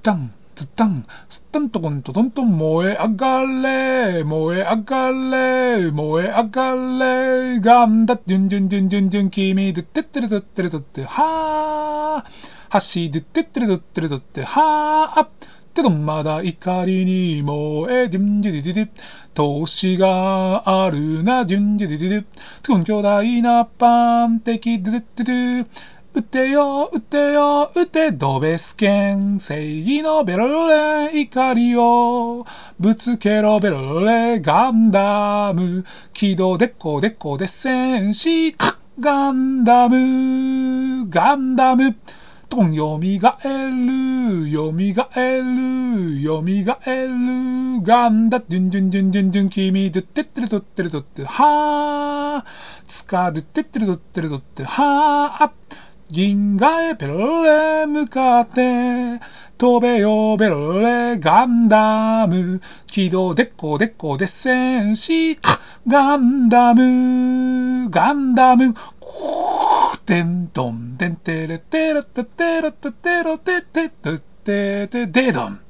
タン、ズタン、スタンとコンとトントン燃え上がれ、燃え上がれ、燃え上がれ、ガンダ、ジュンジュンジュンジュンジュン、君、ドゥッテッテレドッテレドッテ、はー、橋、ドゥッテッテレドッテレドッテ、はー、てどまだ怒りに燃え、ジュンジュディディディ、年があるな、ジュンジュディディディ、トゥン巨大なパン敵、ドゥドゥドゥドゥ、撃てよ、撃てよ、撃て、ドベスケン、正義のベロロレ、怒りを、ぶつけろベロロレ、ガンダム、起動でこでこで戦士、ガンダム、ガンダム、とんよみがえる、よみがえる、よみがえる、ガンダ、ジュンジュンジュンジュンジュン、君、ドゥッテッテレドッテレドッテ、はー、つか、ドゥッテッテレドッテレドッテ、はー、銀河へペロロレ向かって、飛べよベロロレガンダム、起動でこでこで戦士、ガンダム、ガンダム、てんとんてんてれてれててれててれててててててでどん。